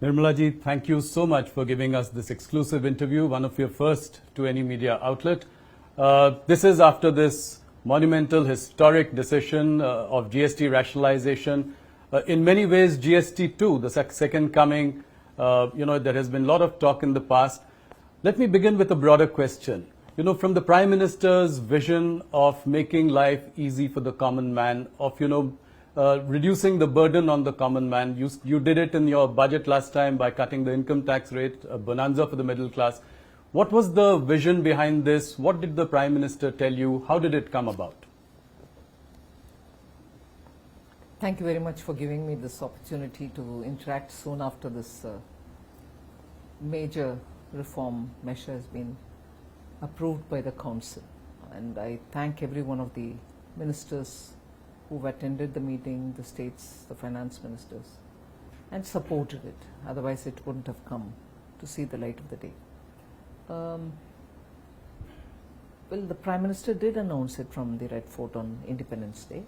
Nirmala ji, thank you so much for giving us this exclusive interview, one of your first to any media outlet. This is after this monumental, historic decision of GST rationalization. In many ways, GST 2, the second coming, there has been a lot of talk in the past. Let me begin with a broader question. From the Prime Minister's vision of making life easy for the common man, of, reducing the burden on the common man. You did it in your budget last time by cutting the income tax rate, a bonanza for the middle class. What was the vision behind this? What did the Prime Minister tell you? How did it come about? Thank you very much for giving me this opportunity to interact soon after this major reform measure has been approved by the Council. And I thank every one of the ministers who've attended the meeting, the states, the finance ministers, and supported it. Otherwise, it wouldn't have come to see the light of the day. Well, the Prime Minister did announce it from the Red Fort on Independence Day.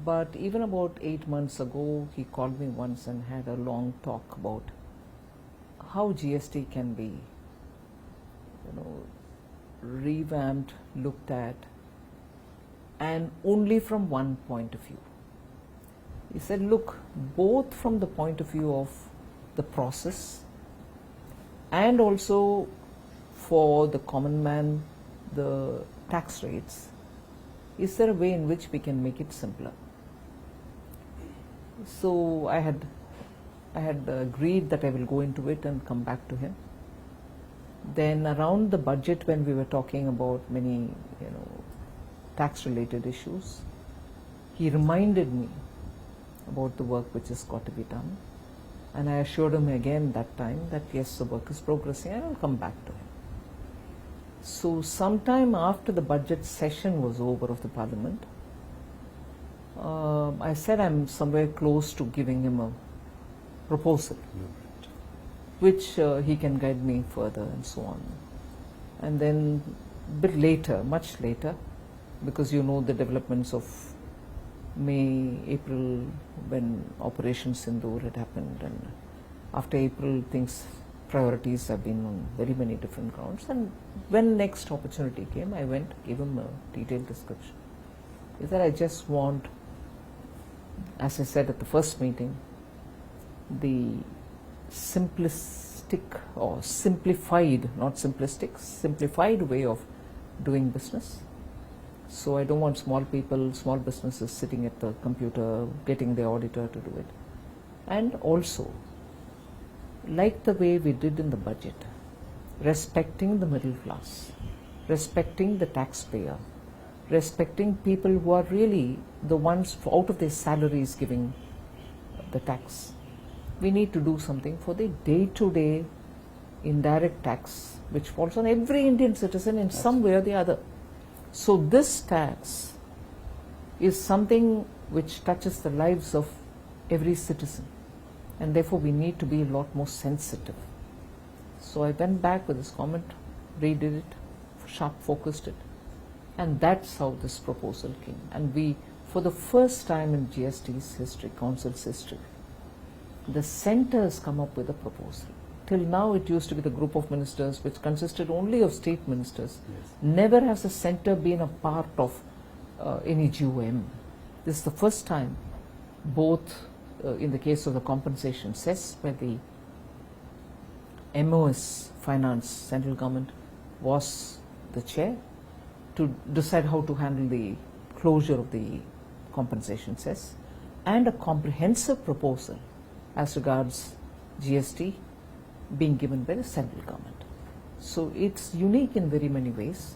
But even about 8 months ago, he called me once and had a long talk about how GST can be, revamped, looked at, and only from one point of view. He said, look, both from the point of view of the process and also for the common man, the tax rates, is there a way in which we can make it simpler? So I had agreed that I will go into it and come back to him. Then around the budget, when we were talking about many, tax-related issues, he reminded me about the work which has got to be done. And I assured him again that time that yes, the work is progressing and I'll come back to him. So sometime after the budget session was over of the Parliament, I said I'm somewhere close to giving him a proposal, which he can guide me further and so on. And then a bit later, much later, because the developments of May, April, when Operation Sindoor had happened, and after April priorities have been on very many different grounds. And when next opportunity came, I went, gave him a detailed description. Is that I just want, as I said at the first meeting, the simplistic or simplified, not simplistic, simplified way of doing business. So I don't want small businesses sitting at the computer, getting the auditor to do it. And also, like the way we did in the budget, respecting the middle class, respecting the taxpayer, respecting people who are really the ones out of their salaries giving the tax. We need to do something for the day-to-day indirect tax, which falls on every Indian citizen in some way or the other. So this tax is something which touches the lives of every citizen, and therefore we need to be a lot more sensitive. So I went back with this comment, redid it, sharp focused it, and that's how this proposal came. And we, for the first time in GST's history, Council's history, the centre has come up with a proposal. Till now it used to be the group of ministers which consisted only of state ministers. Yes. Never has the centre been a part of any GOM. This is the first time, both in the case of the compensation cess, where the MOS finance, central government, was the chair to decide how to handle the closure of the compensation cess, and a comprehensive proposal as regards GST being given by the central government. So it's unique in very many ways.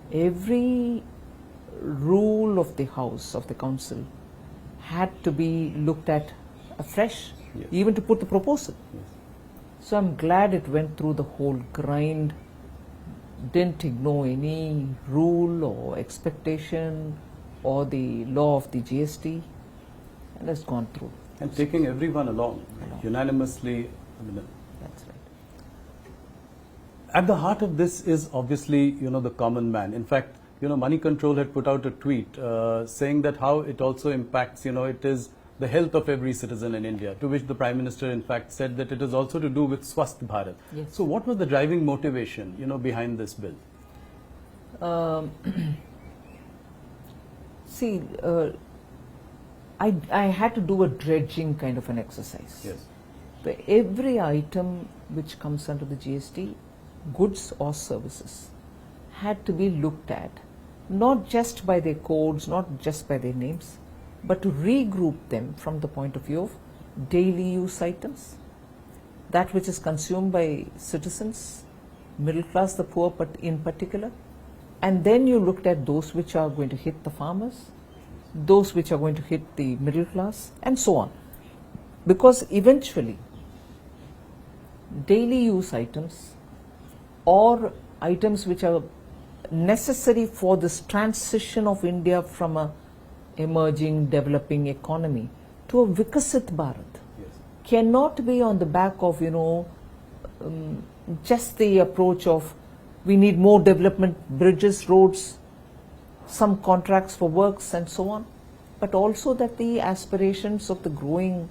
Every rule of the House, of the Council, had to be looked at afresh, yes, even to put the proposal. Yes. So I'm glad it went through the whole grind, didn't ignore any rule or expectation or the law of the GST, and has gone through. And taking everyone along. Unanimously. That's right. At the heart of this is obviously, the common man. In fact, Money Control had put out a tweet saying that how it also impacts, it is the health of every citizen in India, to which the Prime Minister in fact said that it is also to do with Swasth Bharat. Yes. So what was the driving motivation, behind this bill? See, I had to do a dredging kind of an exercise. Yes. Where every item which comes under the GST, goods or services, had to be looked at, not just by their codes, not just by their names, but to regroup them from the point of view of daily use items, that which is consumed by citizens, middle class, the poor in particular, and then you looked at those which are going to hit the farmers, those which are going to hit the middle class, and so on. Because eventually, daily use items or items which are necessary for this transition of India from a emerging, developing economy to a Vikasit Bharat cannot be on the back of, just the approach of we need more development, bridges, roads, some contracts for works and so on, but also that the aspirations of the growing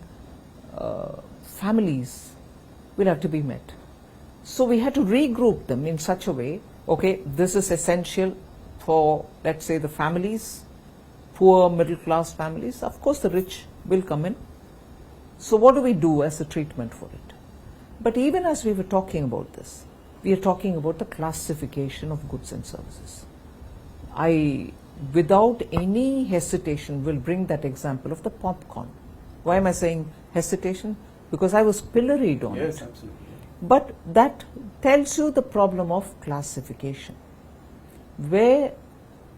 families will have to be met. So we had to regroup them in such a way, okay, this is essential for, let's say, the families, poor middle class families. Of course the rich will come in. So what do we do as a treatment for it? But even as we were talking about this, we are talking about the classification of goods and services. I, without any hesitation, will bring that example of the popcorn. Why am I saying hesitation? Because I was pilloried on it. Yes, absolutely. But that tells you the problem of classification, where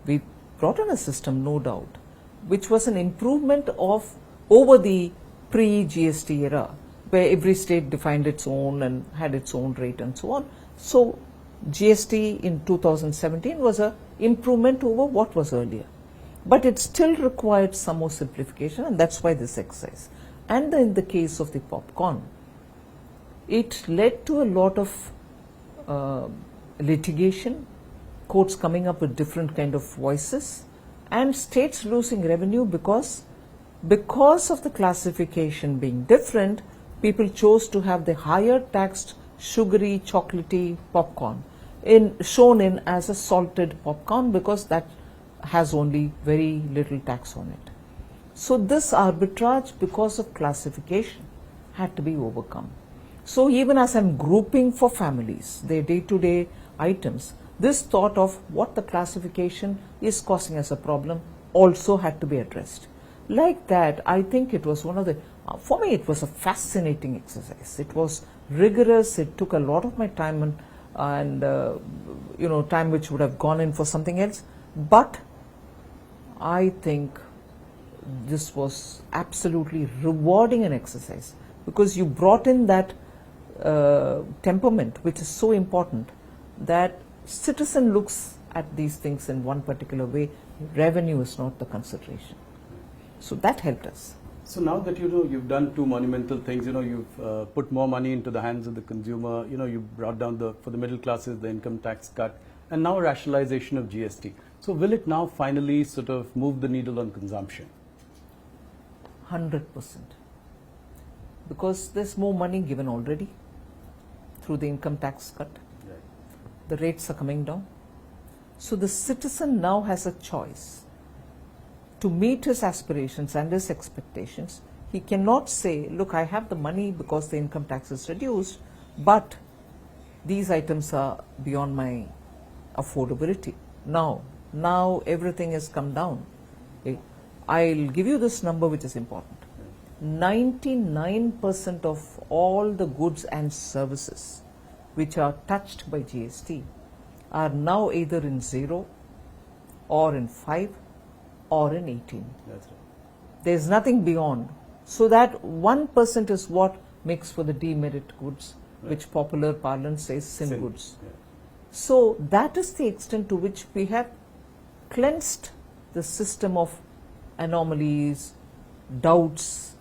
we brought in a system, no doubt, which was an improvement of over the pre-GST era, where every state defined its own and had its own rate and so on. So GST in 2017 was an improvement over what was earlier. But it still required some more simplification, and that's why this exercise. And in the case of the popcorn, it led to a lot of litigation, courts coming up with different kind of voices, and states losing revenue because of the classification being different. People chose to have the higher taxed sugary, chocolatey popcorn shown in as a salted popcorn, because that has only very little tax on it. So this arbitrage, because of classification, had to be overcome. So even as I'm grouping for families, their day-to-day items, this thought of what the classification is causing as a problem also had to be addressed. Like that, I think it was one of the, for me it was a fascinating exercise. It was rigorous, it took a lot of my time and time which would have gone in for something else. But I think this was absolutely rewarding an exercise, because you brought in that temperament, which is so important, that citizen looks at these things in one particular way. Revenue is not the consideration. So that helped us. So now that you've done two monumental things, you've put more money into the hands of the consumer, you brought down for the middle classes the income tax cut, and now rationalization of GST. So will it now finally sort of move the needle on consumption? 100%. Because there's more money given already through the income tax cut. Right. The rates are coming down. So the citizen now has a choice to meet his aspirations and his expectations. He cannot say, look, I have the money because the income tax is reduced, but these items are beyond my affordability. Now everything has come down. Okay. I'll give you this number which is important. 99% of all the goods and services which are touched by GST are now either in 0 or in 5 or in 18. That's right. There's nothing beyond. So that 1% is what makes for the demerit goods, right, which popular parlance says sin goods. Yeah. So that is the extent to which we have cleansed the system of anomalies, doubts,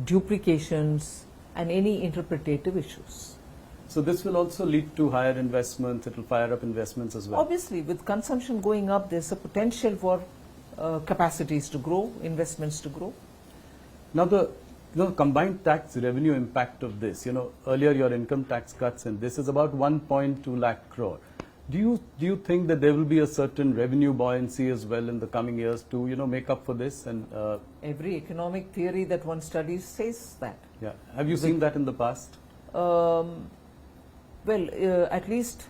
duplications, and any interpretative issues. So this will also lead to higher investments, it will fire up investments as well. Obviously, with consumption going up, there's a potential for capacities to grow, investments to grow. Now the combined tax revenue impact of this, earlier your income tax cuts and this is about 1.2 lakh crore. Do you think that there will be a certain revenue buoyancy as well in the coming years to make up for this? And every economic theory that one studies says that. yeah, have you seen that in the past? Well, at least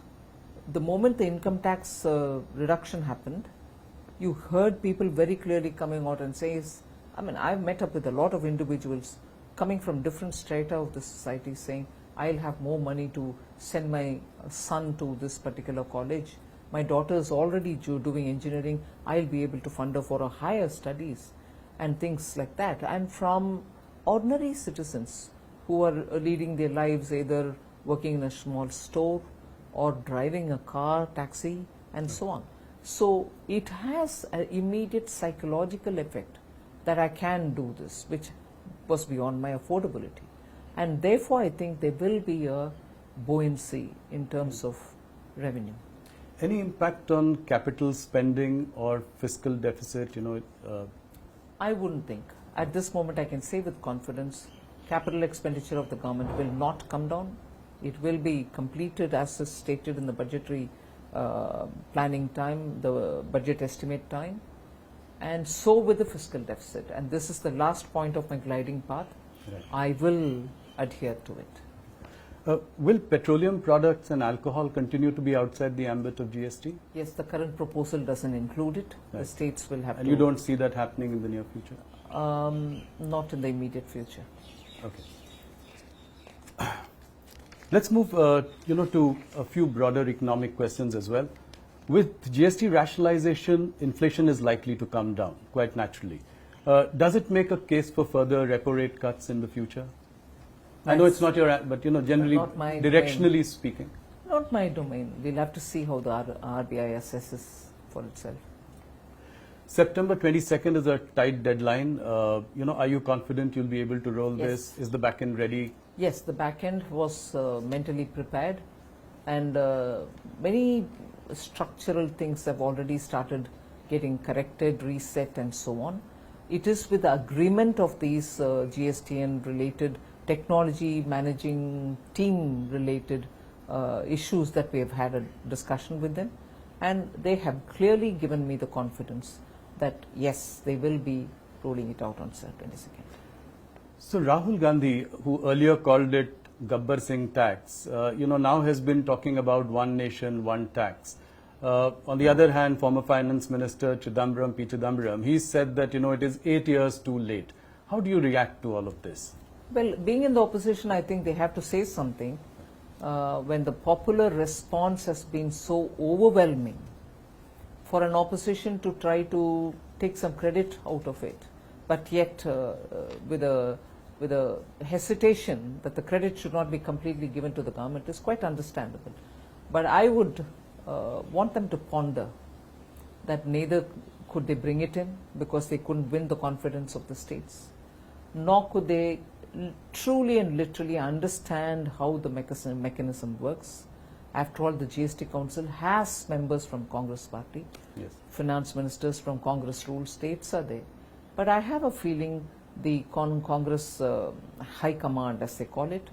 the moment the income tax reduction happened, you heard people very clearly coming out and saying, I mean, I've met up with a lot of individuals coming from different strata of the society saying, I'll have more money to send my son to this particular college. My daughter is already doing engineering. I'll be able to fund her for her higher studies and things like that. And from ordinary citizens who are leading their lives either working in a small store or driving a car, taxi, and so on. So it has an immediate psychological effect that I can do this, which was beyond my affordability. And therefore, I think there will be a buoyancy in terms of revenue. Any impact on capital spending or fiscal deficit? I wouldn't think. At this moment, I can say with confidence, capital expenditure of the government will not come down. It will be completed as is stated in the budgetary planning time, the budget estimate time, and so with the fiscal deficit. And this is the last point of my gliding path. Right. I will adhere to it. Will petroleum products and alcohol continue to be outside the ambit of GST? Yes, the current proposal doesn't include it. Right. The states will have to. And you don't see that happening in the near future? Not in the immediate future. Okay. Let's move, to a few broader economic questions as well. With GST rationalization, inflation is likely to come down quite naturally. Does it make a case for further repo rate cuts in the future? I know it's not your, but generally, directionally speaking. Not my domain. We'll have to see how the RBI assesses for itself. September 22nd is a tight deadline. Are you confident you'll be able to roll this? Is the back end ready? Yes, the back end was mentally prepared, and many structural things have already started getting corrected, reset, and so on. It is with the agreement of these GST and related technology managing team related issues that we have had a discussion with them, and they have clearly given me the confidence that yes, they will be rolling it out on September 22nd. So Rahul Gandhi, who earlier called it Gabbar Singh tax, now has been talking about one nation, one tax. On the other hand, former Finance Minister P. Chidambaram, he said that it is 8 years too late. How do you react to all of this? Well, being in the opposition, I think they have to say something. When the popular response has been so overwhelming, for an opposition to try to take some credit out of it, but yet with a hesitation that the credit should not be completely given to the government is quite understandable. But I would want them to ponder that neither could they bring it in because they couldn't win the confidence of the states, nor could they truly and literally understand how the mechanism works. After all, the GST Council has members from Congress party, yes. Finance ministers from Congress ruled states are there. But I have a feeling the Congress High Command, as they call it,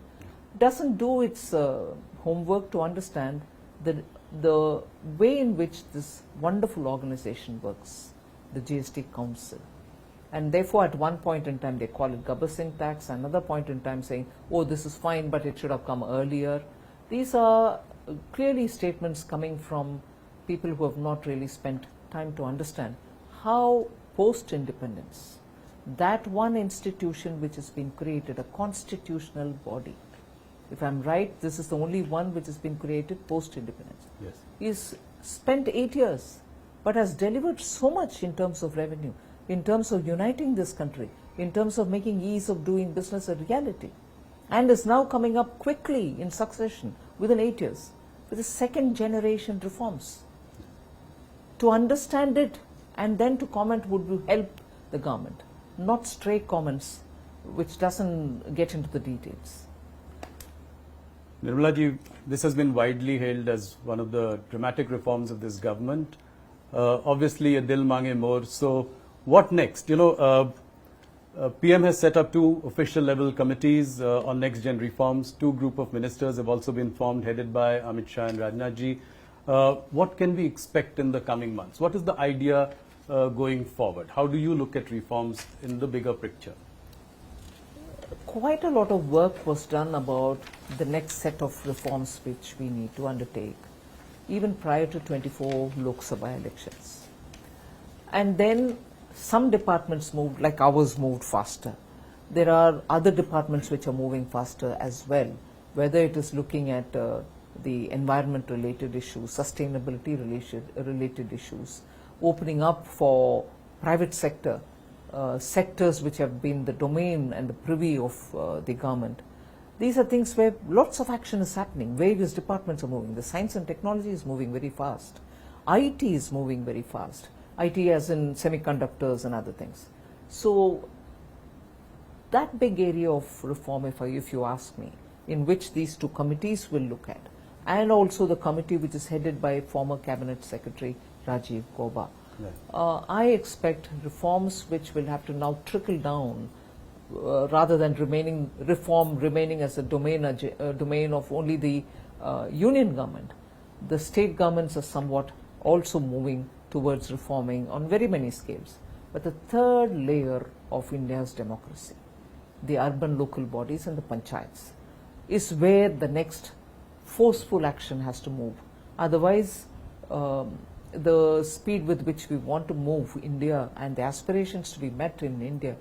doesn't do its homework to understand the way in which this wonderful organization works, the GST Council. And therefore, at one point in time, they call it Gabbar Singh tax, another point in time saying, oh, this is fine, but it should have come earlier. These are clearly statements coming from people who have not really spent time to understand how post-independence, that one institution which has been created, a constitutional body, if I'm right, this is the only one which has been created post-independence, yes. is spent 8 years, but has delivered so much in terms of revenue, in terms of uniting this country, in terms of making ease of doing business a reality, and is now coming up quickly in succession within 8 years with the second generation reforms. To understand it and then to comment would help the government, not stray comments which doesn't get into the details. Nirmala ji, this has been widely hailed as one of the dramatic reforms of this government. Obviously, a dil mange more. So, what next? PM has set up 2 official level committees on next gen reforms. 2 group of ministers have also been formed, headed by Amit Shah and Rajnath ji. What can we expect in the coming months? What is the idea going forward? How do you look at reforms in the bigger picture? Quite a lot of work was done about the next set of reforms which we need to undertake, even prior to 24 Lok Sabha elections. And then some departments moved, like ours moved faster. There are other departments which are moving faster as well, whether it is looking at the environment related issues, sustainability related issues, opening up for private sector, sectors which have been the domain and the privy of the government. These are things where lots of action is happening. Various departments are moving. The science and technology is moving very fast. IT is moving very fast. IT as in semiconductors and other things. So that big area of reform, if you ask me, in which these 2 committees will look at, and also the committee which is headed by former Cabinet Secretary Rajiv Gauba. Right. I expect reforms which will have to now trickle down rather than remaining as a domain of only the union government. The state governments are somewhat also moving towards reforming on very many scales. But the third layer of India's democracy, the urban local bodies and the panchayats, is where the next forceful action has to move. Otherwise, the speed with which we want to move India and the aspirations to be met in India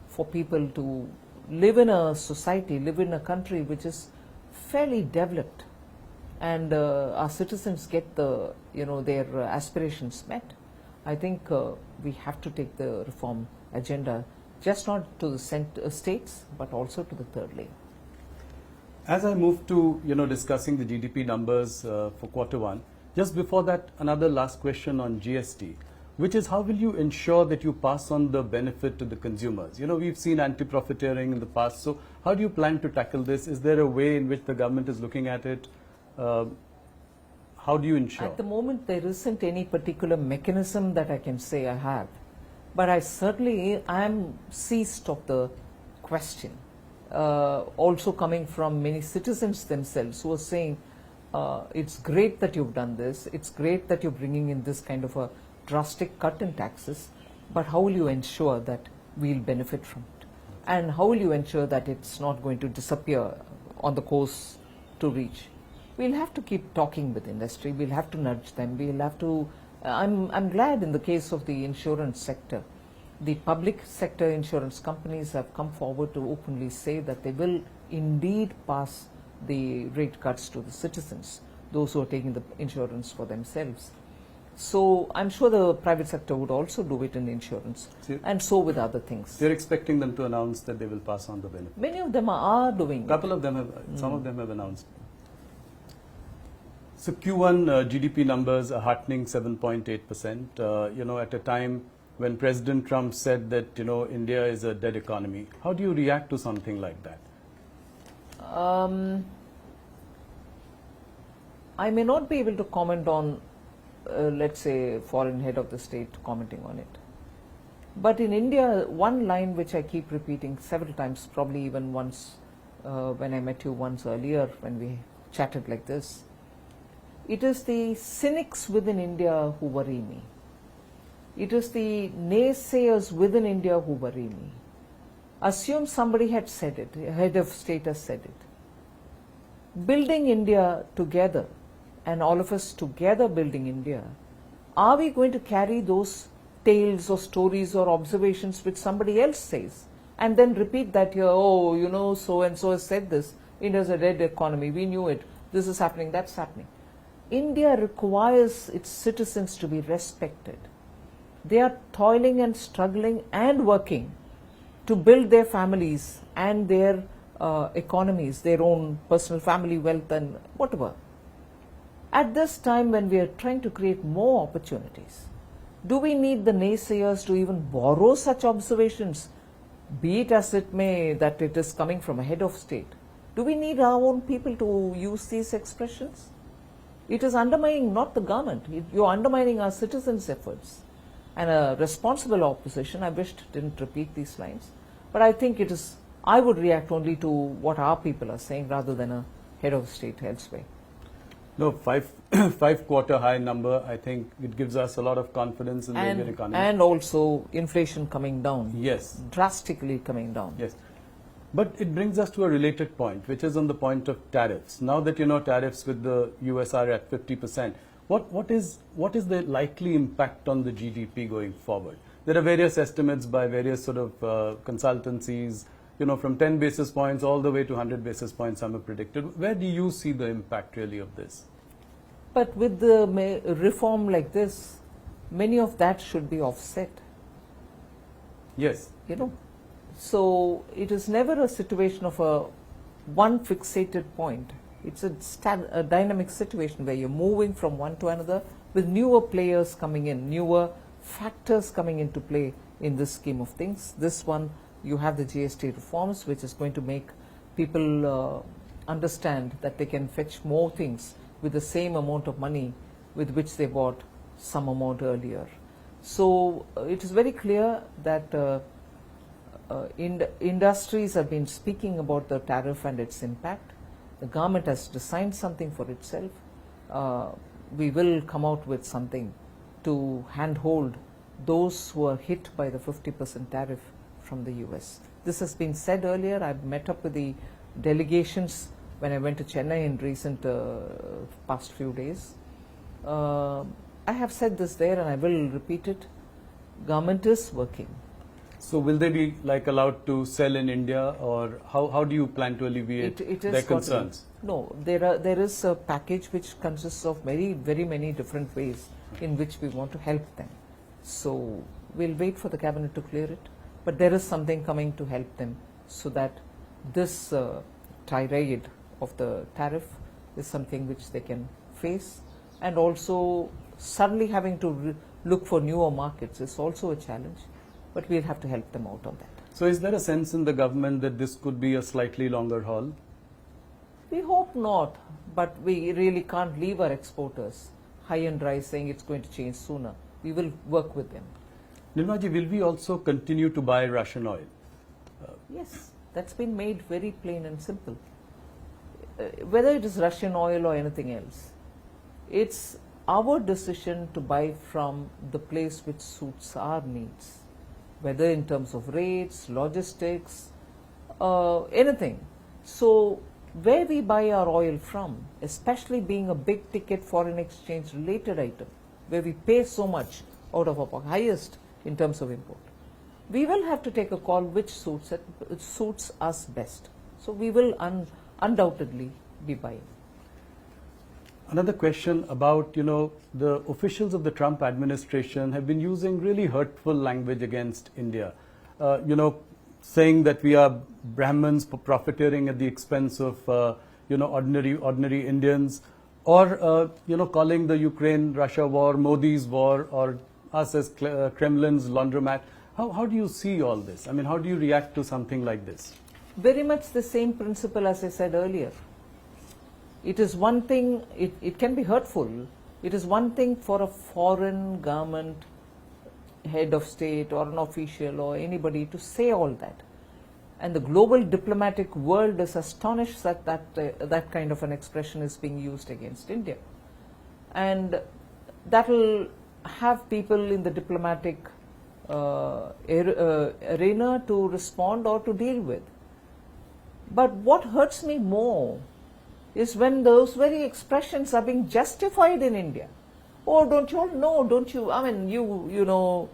for people to live in a society, live in a country which is fairly developed, and our citizens get their aspirations met. I think we have to take the reform agenda just not to the states but also to the third layer. As I move to discussing the GDP numbers for Q1, just before that, another last question on GST, which is how will you ensure that you pass on the benefit to the consumers? We've seen anti-profiteering in the past, so how do you plan to tackle this? Is there a way in which the government is looking at it? How do you ensure? At the moment, there isn't any particular mechanism that I can say I have, but I certainly am seized of the question. Also coming from many citizens themselves who are saying, it's great that you've done this, it's great that you're bringing in this kind of a drastic cut in taxes, but how will you ensure that we'll benefit from it? And how will you ensure that it's not going to disappear on the course to reach? We'll have to keep talking with industry, we'll have to nudge them, we'll have to, I'm glad in the case of the insurance sector, the public sector insurance companies have come forward to openly say that they will indeed pass the rate cuts to the citizens, those who are taking the insurance for themselves. So I'm sure the private sector would also do it in insurance, and so with other things. You're expecting them to announce that they will pass on the benefit? Many of them are doing it. Couple of them have, some of them have announced. So Q1 GDP numbers are heartening, 7.8%, at a time when President Trump said that, India is a dead economy. How do you react to something like that? I may not be able to comment on, let's say, foreign head of the state commenting on it. But in India, one line which I keep repeating several times, probably even once when I met you once earlier when we chatted like this, it is the cynics within India who worry me. It is the naysayers within India who worry me. Assume somebody had said it, a head of state has said it. Building India together, and all of us together building India, are we going to carry those tales or stories or observations which somebody else says and then repeat that here, oh, so and so has said this, India's a dead economy, we knew it, this is happening, that's happening. India requires its citizens to be respected. They are toiling and struggling and working to build their families and their economies, their own personal family wealth and whatever. At this time when we are trying to create more opportunities, do we need the naysayers to even borrow such observations, be it as it may that it is coming from a head of state? Do we need our own people to use these expressions? It is undermining not the government, you are undermining our citizens' efforts. And a responsible opposition, I wished didn't repeat these lines, But I think I would react only to what our people are saying rather than a head of state elsewhere. No, five quarter high number, I think it gives us a lot of confidence in the Indian economy. And also inflation coming down. Yes. Drastically coming down. Yes. But it brings us to a related point, which is on the point of tariffs. Now that tariffs with the US are at 50%, what is the likely impact on the GDP going forward? There are various estimates by various sort of consultancies, from 10 basis points all the way to 100 basis points, some have predicted. Where do you see the impact really of this? But with the reform like this, many of that should be offset. Yes. So it is never a situation of one fixated point. It's a dynamic situation where you're moving from one to another with newer players coming in, newer factors coming into play in this scheme of things. This one, you have the GST reforms, which is going to make people understand that they can fetch more things with the same amount of money with which they bought some amount earlier. So it is very clear that industries have been speaking about the tariff and its impact. The government has designed something for itself. We will come out with something to handhold those who are hit by the 50% tariff from the US. This has been said earlier. I've met up with the delegations when I went to Chennai in recent past few days. I have said this there and I will repeat it. Government is working. So will they be allowed to sell in India, or how do you plan to alleviate their concerns? No, there is a package which consists of very many different ways in which we want to help them. So we'll wait for the cabinet to clear it, but there is something coming to help them so that this tirade of the tariff is something which they can face, and also suddenly having to look for newer markets is also a challenge. But we'll have to help them out on that. So is there a sense in the government that this could be a slightly longer haul? We hope not, but we really can't leave our exporters high and dry saying it's going to change sooner. We will work with them. Nirmala ji, will we also continue to buy Russian oil? Yes, that's been made very plain and simple. Whether it is Russian oil or anything else, it's our decision to buy from the place which suits our needs. Whether in terms of rates, logistics, anything. So where we buy our oil from, especially being a big ticket foreign exchange related item, where we pay so much out of our highest in terms of import, we will have to take a call which suits us best. So we will undoubtedly be buying. Another question about, the officials of the Trump administration have been using really hurtful language against India. Saying that we are Brahmins profiteering at the expense of, ordinary Indians, or, calling the Ukraine-Russia war Modi's war, or us as Kremlin's laundromat. How do you see all this? I mean, how do you react to something like this? Very much the same principle as I said earlier. It is one thing, it can be hurtful. It is one thing for a foreign government, head of state or an official or anybody to say all that. And the global diplomatic world is astonished that that kind of an expression is being used against India. And that will have people in the diplomatic arena to respond or to deal with. But what hurts me more is when those very expressions are being justified in India. Oh, don't you all know, you know,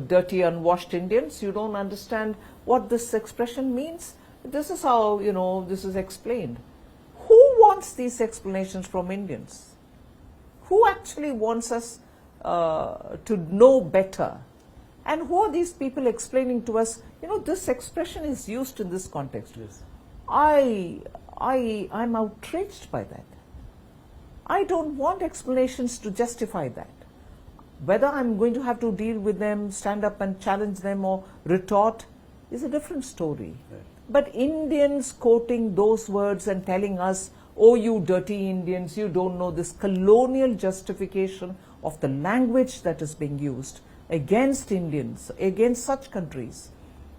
dirty, unwashed Indians, you don't understand what this expression means? This is how, this is explained. Who wants these explanations from Indians? Who actually wants us to know better? And who are these people explaining to us, this expression is used in this context? Yes. I'm outraged by that. I don't want explanations to justify that. Whether I'm going to have to deal with them, stand up and challenge them or retort is a different story. Right. But Indians quoting those words and telling us, oh, you dirty Indians, you don't know this colonial justification of the language that is being used against Indians, against such countries,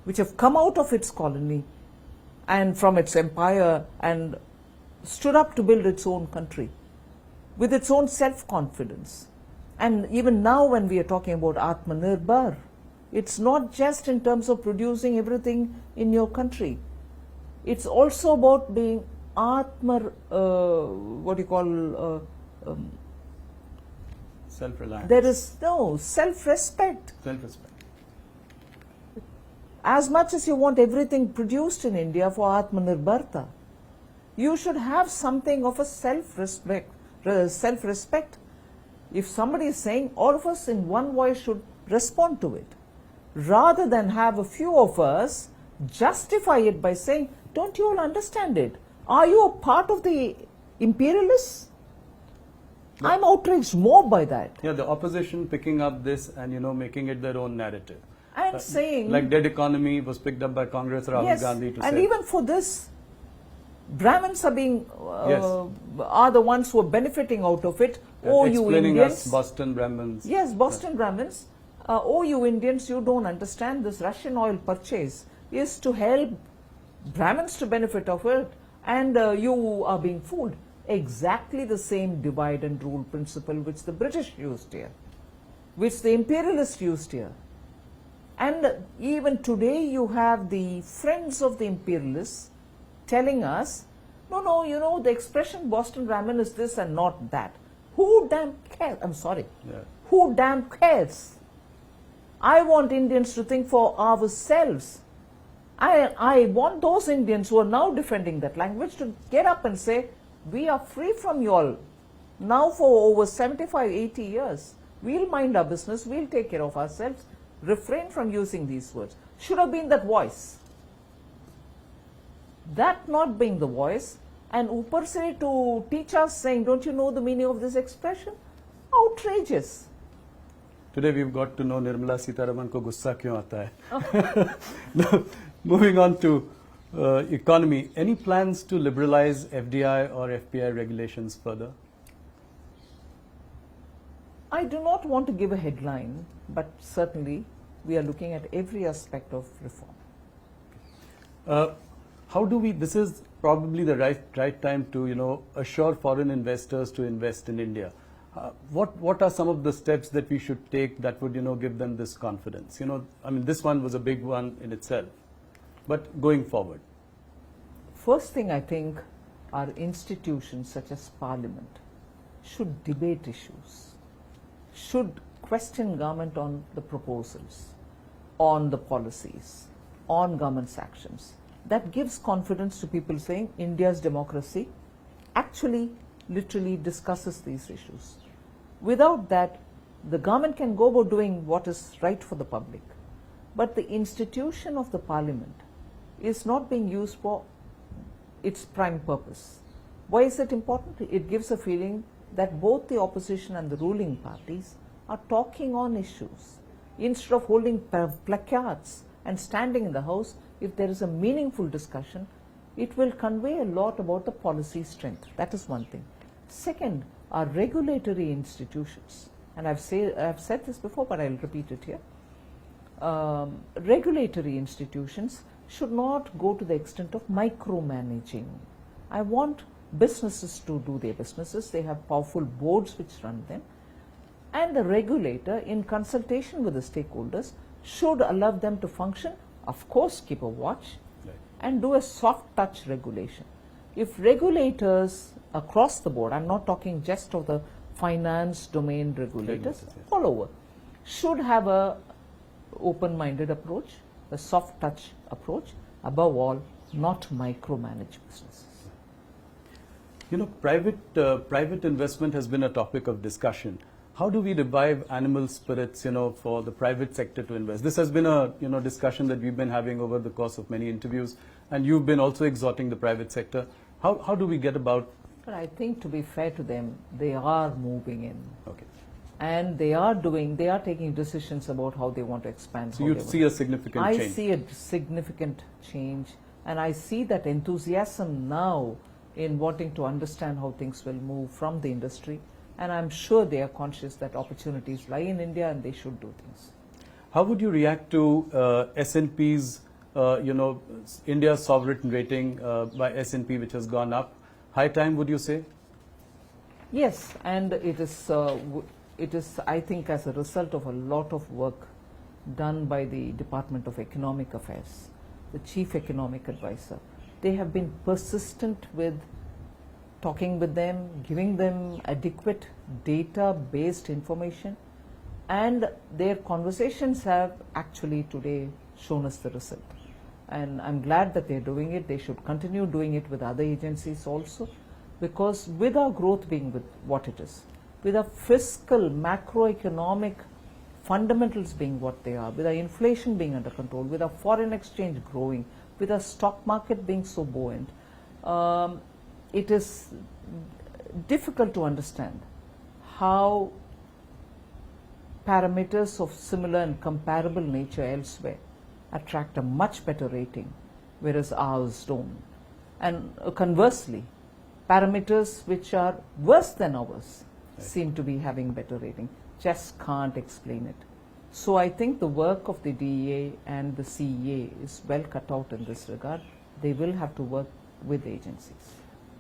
which have come out of its colony and from its empire and stood up to build its own country with its own self-confidence. And even now when we are talking about Atmanirbhar, it's not just in terms of producing everything in your country. It's also about being self-reliance. There is no self-respect. Self-respect. As much as you want everything produced in India for Atmanirbharta, you should have something of a self-respect. If somebody is saying, all of us in one voice should respond to it, rather than have a few of us justify it by saying, don't you all understand it? Are you a part of the imperialists? No. I'm outraged more by that. Yeah, the opposition picking up this and, making it their own narrative. And saying... Like dead economy was picked up by Congress, Rahul yes, Gandhi to and say. even for this, Brahmins are being Yes. are the ones who are benefiting out of it. Oh, you explaining Indians! us Boston Brahmins. Yes, Boston Brahmins. Oh, you Indians! You don't understand this Russian oil purchase is to help Brahmins to benefit of it, and you are being fooled. Exactly the same divide and rule principle which the British used here, which the imperialists used here. And even today you have the friends of the imperialists telling us, no, the expression Boston Brahmin is this and not that. Who damn cares? I'm sorry. Yeah. Who damn cares? I want Indians to think for ourselves. I want those Indians who are now defending that language to get up and say, we are free from you all. Now for over 75, 80 years, we'll mind our business, we'll take care of ourselves, refrain from using these words. Should have been that voice. That not being the voice, and upar se to teach us saying, don't you know the meaning of this expression? Outrageous. Today we've got to know Nirmala Sitharaman ko gussa kyun aata hai. Now, moving on to economy, any plans to liberalize FDI or FPI regulations further? I do not want to give a headline, but certainly we are looking at every aspect of reform. How do we, this is probably the right time to, assure foreign investors to invest in India. What are some of the steps that we should take that would, give them this confidence? This one was a big one in itself, but going forward. First thing, I think our institutions such as Parliament should debate issues, should question government on the proposals, on the policies, on government's actions. That gives confidence to people saying India's democracy actually literally discusses these issues. Without that, the government can go about doing what is right for the public. But the institution of the Parliament is not being used for its prime purpose. Why is it important? It gives a feeling that both the opposition and the ruling parties are talking on issues. Instead of holding placards and standing in the House, if there is a meaningful discussion, it will convey a lot about the policy strength. That is one thing. Second, our regulatory institutions, and I've said this before, but I'll repeat it here. Regulatory institutions should not go to the extent of micromanaging. I want businesses to do their businesses. They have powerful boards which run them. And the regulator, in consultation with the stakeholders, should allow them to function. Of course, keep a watch, right, and do a soft touch regulation. If regulators across the board, I'm not talking just of the finance domain regulators, all over, should have a open-minded approach, a soft touch approach, above all, not micromanage businesses. Private investment has been a topic of discussion. How do we revive animal spirits, for the private sector to invest? This has been a, discussion that we've been having over the course of many interviews, and you've been also exhorting the private sector. How do we get about? But I think, to be fair to them, they are moving in. Okay. And they are taking decisions about how they want to expand. So you'd see a significant change? I see a significant change, and I see that enthusiasm now in wanting to understand how things will move from the industry. And I'm sure they are conscious that opportunities lie in India and they should do things. How would you react to S&P's India's sovereign rating by S&P, which has gone up. High time, would you say? Yes, and it is, I think, as a result of a lot of work done by the Department of Economic Affairs, the Chief Economic Advisor. They have been persistent with talking with them, giving them adequate data-based information, and their conversations have actually today shown us the result. And I'm glad that they're doing it. They should continue doing it with other agencies also, because with our growth being with what it is, with our fiscal, macroeconomic fundamentals being what they are, with our inflation being under control, with our foreign exchange growing, with our stock market being so buoyant, it is difficult to understand how parameters of similar and comparable nature elsewhere attract a much better rating, whereas ours don't. And conversely, parameters which are worse than ours seem to be having better rating. Just can't explain it. So I think the work of the DEA and the CEA is well cut out in this regard. They will have to work with agencies.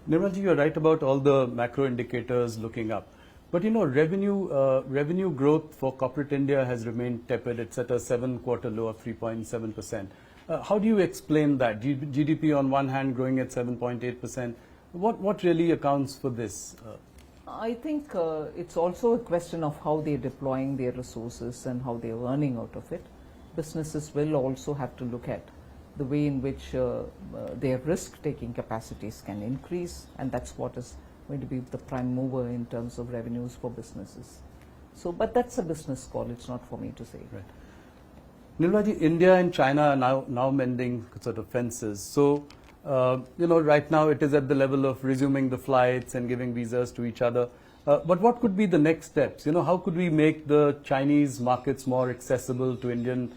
Nirmala ji, you're right about all the macro indicators looking up. But revenue growth for corporate India has remained tepid. It's at a 7-quarter low of 3.7%. How do you explain that? GDP on one hand growing at 7.8%. What really accounts for this? I think it's also a question of how they're deploying their resources and how they're earning out of it. Businesses will also have to look at the way in which their risk-taking capacities can increase, and that's what is going to be the prime mover in terms of revenues for businesses. So, but that's a business call. It's not for me to say. Right. Nirmala ji, India and China are now mending sort of fences. So, right now it is at the level of resuming the flights and giving visas to each other. But what could be the next steps? How could we make the Chinese markets more accessible to Indian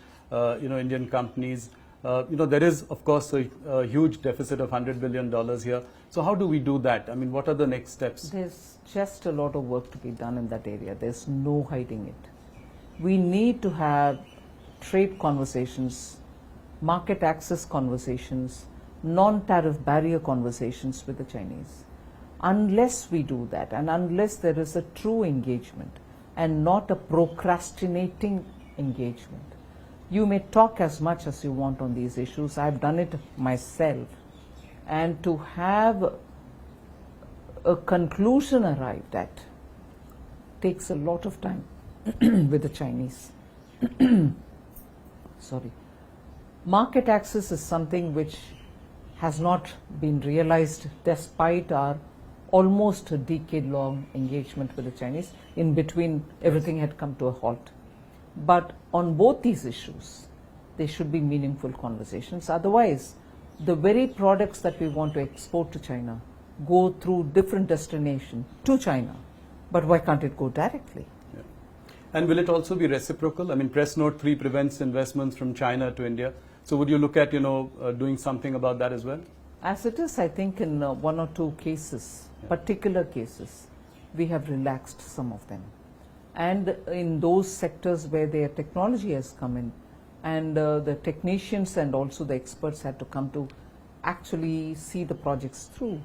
companies? There is, of course, a huge deficit of $100 billion here. So how do we do that? I mean, what are the next steps? There's just a lot of work to be done in that area. There's no hiding it. We need to have trade conversations, market access conversations, non-tariff barrier conversations with the Chinese. Unless we do that, and unless there is a true engagement and not a procrastinating engagement, you may talk as much as you want on these issues. I've done it myself. And to have a conclusion arrived at takes a lot of time with the Chinese. Sorry. Market access is something which has not been realized despite our almost a decade-long engagement with the Chinese. In between, everything had come to a halt. But on both these issues, there should be meaningful conversations. Otherwise, the very products that we want to export to China go through different destinations to China. But why can't it go directly? Yeah. And will it also be reciprocal? I mean, Press Note 3 prevents investments from China to India. So would you look at, doing something about that as well? As it is, I think in one or two cases, particular cases, we have relaxed some of them. And in those sectors where their technology has come in, and the technicians and also the experts had to come to actually see the projects through,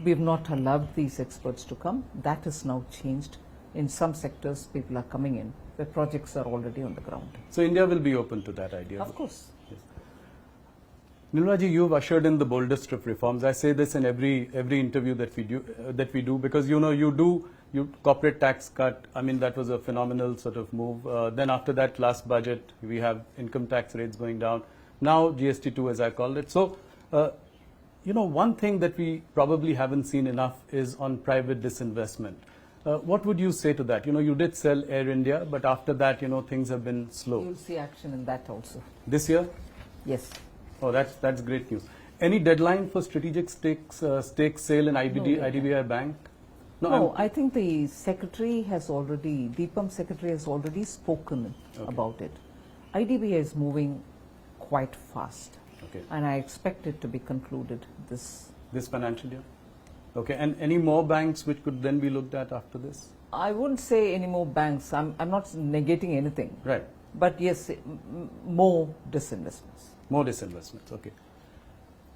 we have not allowed these experts to come. That has now changed. In some sectors, people are coming in where projects are already on the ground. So India will be open to that idea? Of course. Yes. Nirmala ji, you've ushered in the boldest of reforms. I say this in every interview that we do because you corporate tax cut. I mean, that was a phenomenal sort of move. Then after that last budget, we have income tax rates going down. Now GST 2, as I called it. So, one thing that we probably haven't seen enough is on private disinvestment. What would you say to that? You did sell Air India, but after that, things have been slow. You'll see action in that also. This year? Yes. Oh, that's great news. Any deadline for strategic stake sale in IDBI Bank? No, I think the secretary has already, DIPAM secretary has already spoken about it. IDBI is moving quite fast. Okay. And I expect it to be concluded this financial year? Okay, and any more banks which could then be looked at after this? I wouldn't say any more banks. I'm not negating anything. Right. But yes, more disinvestments. More disinvestments, okay.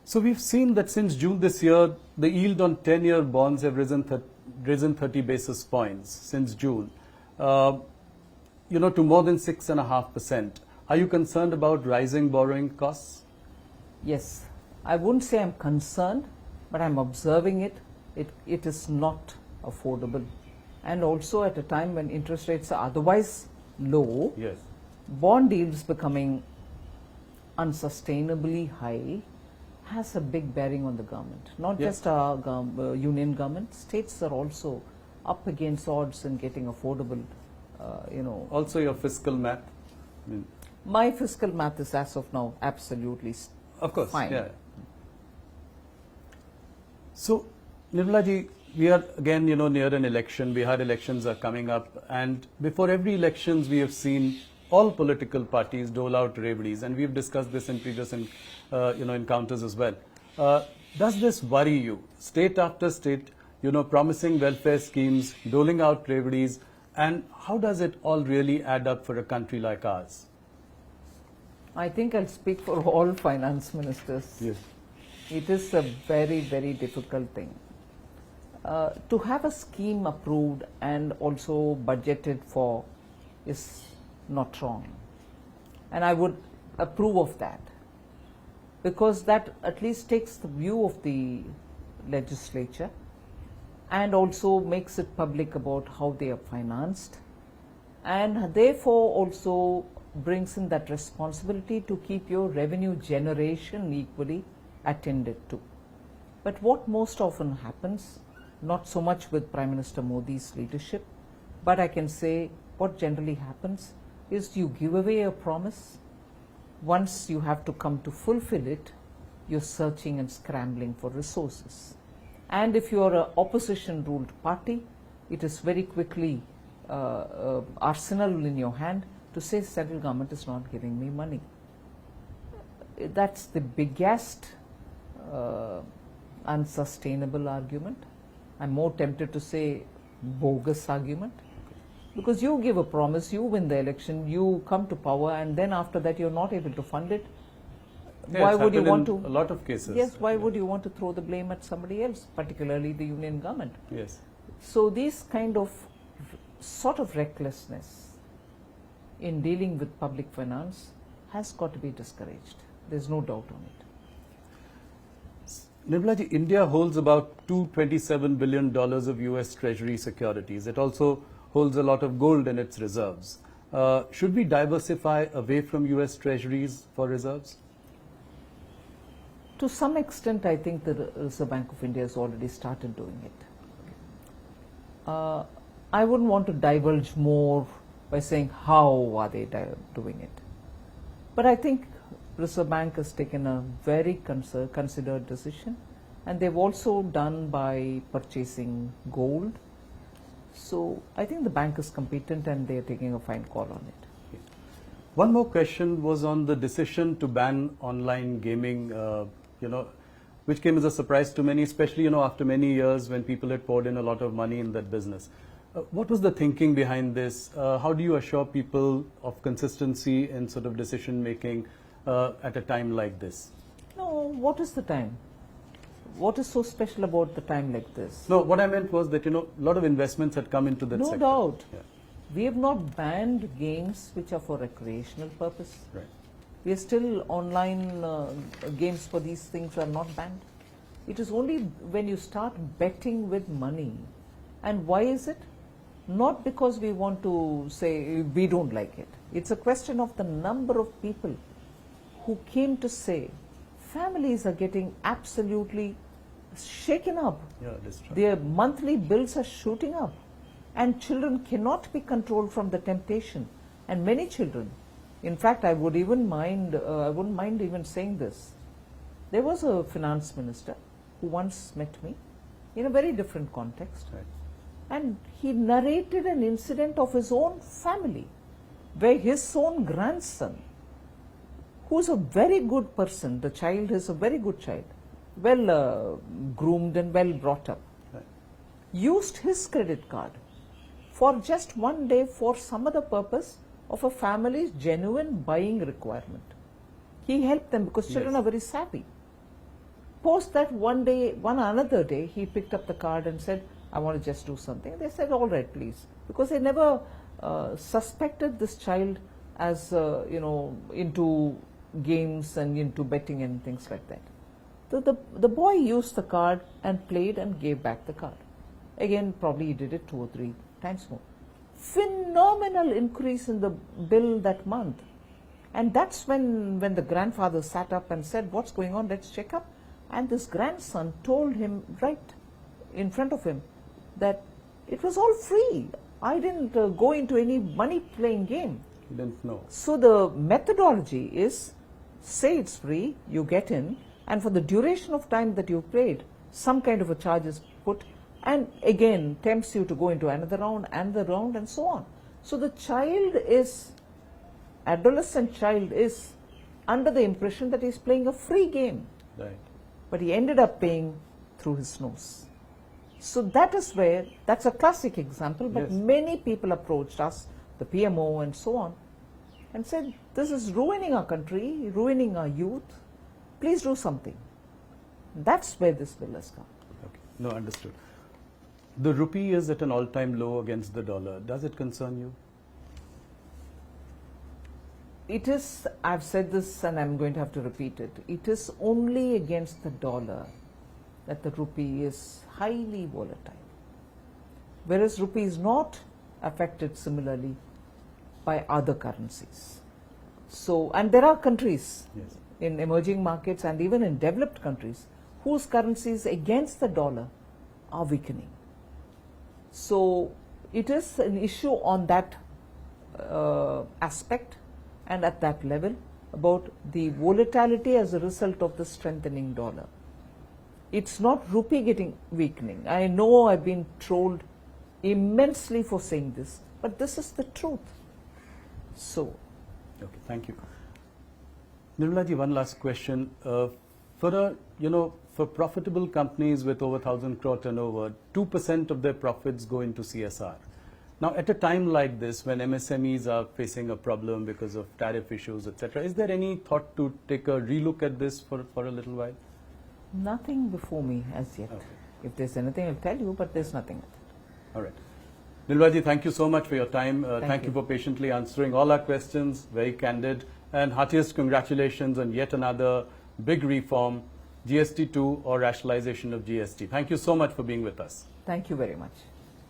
So we've seen that since June this year, the yield on 10-year bonds have risen 30 basis points since June, to more than 6.5%. Are you concerned about rising borrowing costs? Yes, I wouldn't say I'm concerned, but I'm observing it. It is not affordable. And also at a time when interest rates are otherwise low, Yes. bond yields becoming unsustainably high has a big bearing on the government. Not Yeah. just our union government, states are also up against odds in getting affordable, Also your fiscal math? My fiscal math is as of now absolutely Of course, fine. yeah. So, Nirmala ji, we are again, near an election. Bihar elections are coming up, and before every elections, we have seen all political parties dole out reveries, and we've discussed this in previous, encounters as well. Does this worry you? State after state, promising welfare schemes, doling out reveries, and how does it all really add up for a country like ours? I think I'll speak for all finance ministers. Yes. It is a very, very difficult thing. To have a scheme approved and also budgeted for is not wrong. And I would approve of that, because that at least takes the view of the legislature and also makes it public about how they are financed, and therefore also brings in that responsibility to keep your revenue generation equally attended to. But what most often happens, not so much with Prime Minister Modi's leadership, but I can say what generally happens is you give away a promise. Once you have to come to fulfill it, you're searching and scrambling for resources. And if you are an opposition-ruled party, it is very quickly arsenal in your hand to say central government is not giving me money. That's the biggest unsustainable argument. I'm more tempted to say bogus argument, because you give a promise, you win the election, you come to power, and then after that you're not able to fund it. Yeah, Why would you want to? A lot of cases. Yes, why would you want to throw the blame at somebody else, particularly the union government? Yes. So these kind of sort of recklessness in dealing with public finance has got to be discouraged. There's no doubt on it. Nirmala ji, India holds about $227 billion of US Treasury securities. It also holds a lot of gold in its reserves. Should we diversify away from US Treasuries for reserves? To some extent, I think the Reserve Bank of India has already started doing it. I wouldn't want to divulge more by saying how are they doing it. But I think Reserve Bank has taken a very considered decision, and they've also done by purchasing gold. So I think the bank is competent and they're taking a fine call on it. Okay. One more question was on the decision to ban online gaming, which came as a surprise to many, especially, after many years when people had poured in a lot of money in that business. What was the thinking behind this? How do you assure people of consistency in sort of decision making at a time like this? No, what is the time? What is so special about the time like this? No, what I meant was that, a lot of investments had come into that sector. No doubt. Yeah. We have not banned games which are for recreational purpose. Right. We are still online games for these things are not banned. It is only when you start betting with money. And why is it? Not because we want to say we don't like it. It's a question of the number of people who came to say families are getting absolutely shaken up. Yeah, that's true. Their monthly bills are shooting up, and children cannot be controlled from the temptation. And many children, in fact, I wouldn't mind even saying this. There was a finance minister who once met me in a very different context. Right. And he narrated an incident of his own family, where his own grandson, who's a very good person, the child is a very good child, well groomed and well brought up, Right. used his credit card for just one day for some other purpose of a family's genuine buying requirement. He helped them because children are very savvy. Post that one another day, he picked up the card and said, I want to just do something. They said, all right, please. Because they never suspected this child as, into games and into betting and things like that. So the boy used the card and played and gave back the card. Again, probably he did it 2 or 3 times more. Phenomenal increase in the bill that month. And that's when the grandfather sat up and said, what's going on, let's check up. And this grandson told him right in front of him that it was all free. I didn't go into any money playing game. He didn't know. So the methodology is, say it's free, you get in, and for the duration of time that you played, some kind of a charge is put, and again tempts you to go into another round and so on. So the adolescent child is under the impression that he's playing a free game. Right. But he ended up paying through his nose. So that's a classic example, but Yes. many people approached us, the PMO and so on, and said, this is ruining our country, ruining our youth, please do something. That's where this bill has come. Okay. No, understood. The rupee is at an all-time low against the dollar. Does it concern you? It is, I've said this and I'm going to have to repeat it, it is only against the dollar that the rupee is highly volatile. Whereas rupee is not affected similarly by other currencies. So, and there are countries Yes. in emerging markets and even in developed countries whose currencies against the dollar are weakening. So it is an issue on that aspect and at that level about the volatility as a result of the strengthening dollar. It's not rupee getting weakening. I know I've been trolled immensely for saying this, but this is the truth. So, okay, thank you. Nirmala ji, one last question. For profitable companies with over 1,000 crore turnover, 2% of their profits go into CSR. Now, at a time like this, when MSMEs are facing a problem because of tariff issues, etc., is there any thought to take a relook at this for a little while? nothing before me as yet. Okay. If there's anything, I'll tell you, but there's nothing. All right. Nirmala ji, thank you so much for your time. Thank you you for patiently answering all our questions, very candid. And heartiest congratulations on yet another big reform, GST 2 or rationalization of GST. Thank you so much for being with us. Thank you very much.